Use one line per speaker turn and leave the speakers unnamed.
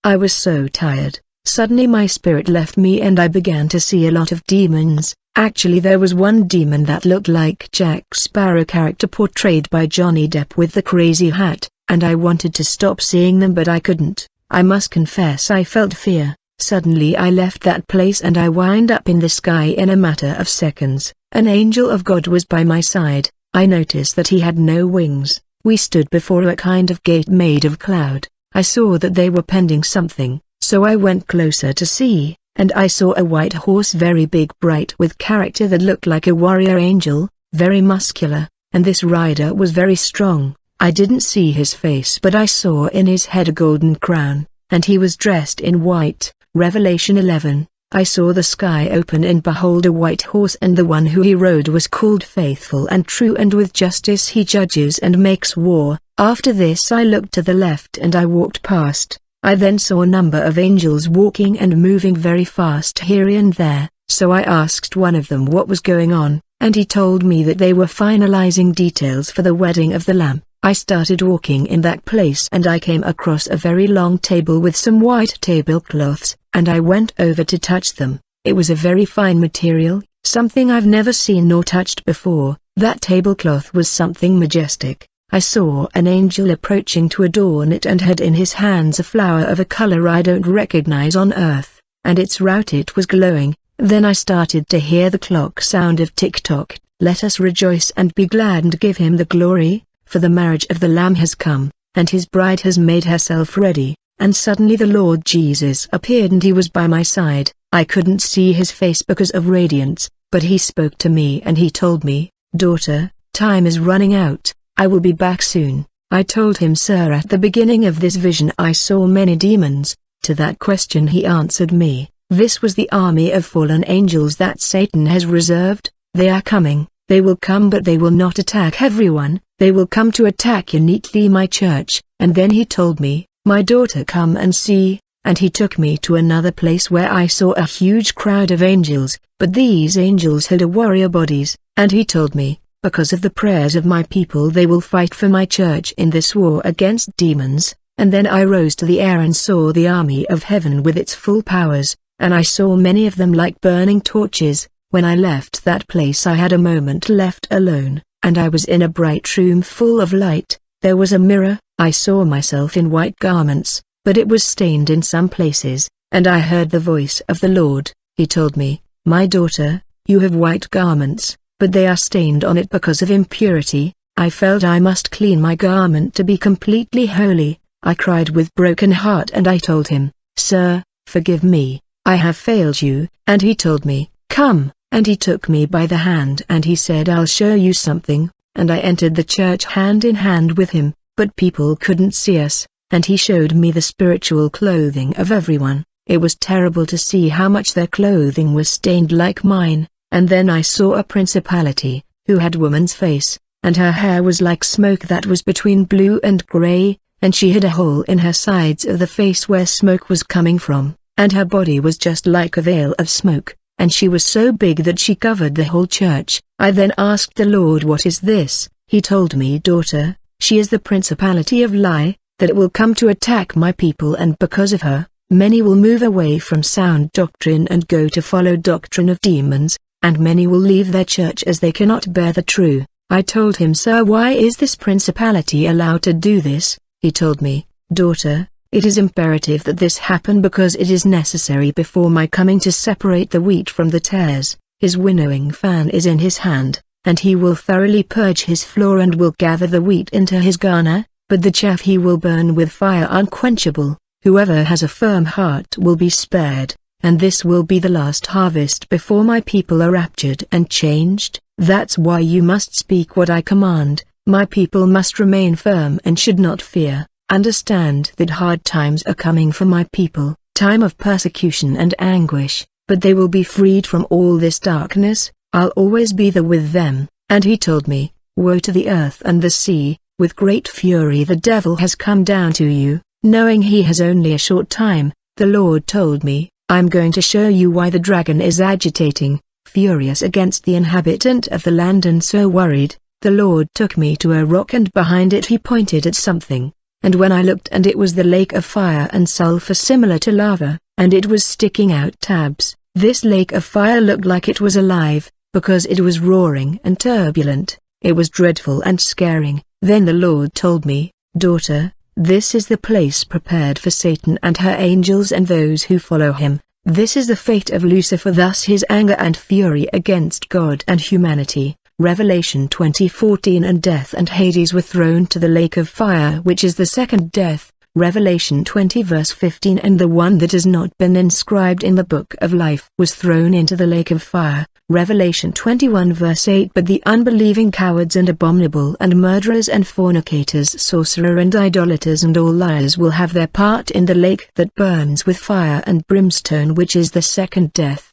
I was so tired. Suddenly my spirit left me and I began to see a lot of demons. Actually there was one demon that looked like Jack Sparrow character portrayed by Johnny Depp with the crazy hat, and I wanted to stop seeing them but I couldn't. I must confess I felt fear. Suddenly I left that place and I wound up in the sky in a matter of seconds. An angel of God was by my side. I noticed that he had no wings. We stood before a kind of gate made of cloud. I saw that they were pending something, so I went closer to see, and I saw a white horse, very big, bright, with character that looked like a warrior angel, very muscular, and this rider was very strong. I didn't see his face but I saw in his head a golden crown, and he was dressed in white. Revelation 11. I saw the sky open and behold a white horse, and the one who he rode was called Faithful and True, and with justice he judges and makes war. After this I looked to the left and I walked past. I then saw a number of angels walking and moving very fast here and there, so I asked one of them what was going on, and he told me that they were finalizing details for the wedding of the Lamb. I started walking in that place and I came across a very long table with some white tablecloths, and I went over to touch them. It was a very fine material, something I've never seen nor touched before. That tablecloth was something majestic. I saw an angel approaching to adorn it and had in his hands a flower of a color I don't recognize on earth, and its route it was glowing. Then I started to hear the clock sound of tick-tock. Let us rejoice and be glad and give him the glory, for the marriage of the Lamb has come, and his bride has made herself ready. And suddenly the Lord Jesus appeared and he was by my side. I couldn't see his face because of radiance, but he spoke to me and he told me, "Daughter, time is running out. I will be back soon." I told him, "Sir, at the beginning of this vision I saw many demons." To that question he answered me, "This was the army of fallen angels that Satan has reserved. They are coming, they will come, but they will not attack everyone, they will come to attack uniquely my church." And then he told me, "My daughter, come and see," and he took me to another place where I saw a huge crowd of angels, but these angels had warrior bodies, and he told me, "Because of the prayers of my people they will fight for my church in this war against demons." And then I rose to the air and saw the army of heaven with its full powers, and I saw many of them like burning torches. When I left that place I had a moment left alone, and I was in a bright room full of light. There was a mirror. I saw myself in white garments, but it was stained in some places, and I heard the voice of the Lord. He told me, "My daughter, you have white garments, but they are stained on it because of impurity." I felt I must clean my garment to be completely holy. I cried with broken heart and I told him, "Sir, forgive me, I have failed you." And he told me, "Come," and he took me by the hand and he said, "I'll show you something," and I entered the church hand in hand with him. But people couldn't see us, and he showed me the spiritual clothing of everyone. It was terrible to see how much their clothing was stained like mine. And then I saw a principality, who had woman's face, and her hair was like smoke that was between blue and gray, and she had a hole in her sides of the face where smoke was coming from, and her body was just like a veil of smoke, and she was so big that she covered the whole church. I then asked the Lord, "What is this?" He told me, "Daughter, she is the principality of lie, that it will come to attack my people, and because of her, many will move away from sound doctrine and go to follow doctrine of demons, and many will leave their church as they cannot bear the true." I told him, "Sir, why is this principality allowed to do this?" He told me, "Daughter, it is imperative that this happen because it is necessary before my coming to separate the wheat from the tares." His winnowing fan is in his hand, and he will thoroughly purge his floor and will gather the wheat into his garner, but the chaff he will burn with fire unquenchable. Whoever has a firm heart will be spared, and this will be the last harvest before my people are raptured and changed. That's why you must speak what I command. My people must remain firm and should not fear. Understand that hard times are coming for my people, time of persecution and anguish, but they will be freed from all this darkness. I'll always be there with them." And he told me, "Woe to the earth and the sea, with great fury the devil has come down to you, knowing he has only a short time." The Lord told me, "I'm going to show you why the dragon is agitating, furious against the inhabitant of the land and so worried." The Lord took me to a rock and behind it he pointed at something, and when I looked and it was the lake of fire and sulfur similar to lava, and it was sticking out tabs. This lake of fire looked like it was alive, because it was roaring and turbulent. It was dreadful and scaring. Then the Lord told me, "Daughter, this is the place prepared for Satan and her angels and those who follow him. This is the fate of Lucifer, thus his anger and fury against God and humanity." Revelation 20:14. And death and Hades were thrown to the lake of fire, which is the second death. Revelation 20 verse 15. And the one that has not been inscribed in the book of life was thrown into the lake of fire. Revelation 21 verse 8. But the unbelieving cowards and abominable and murderers and fornicators, sorcerers and idolaters and all liars will have their part in the lake that burns with fire and brimstone, which is the second death.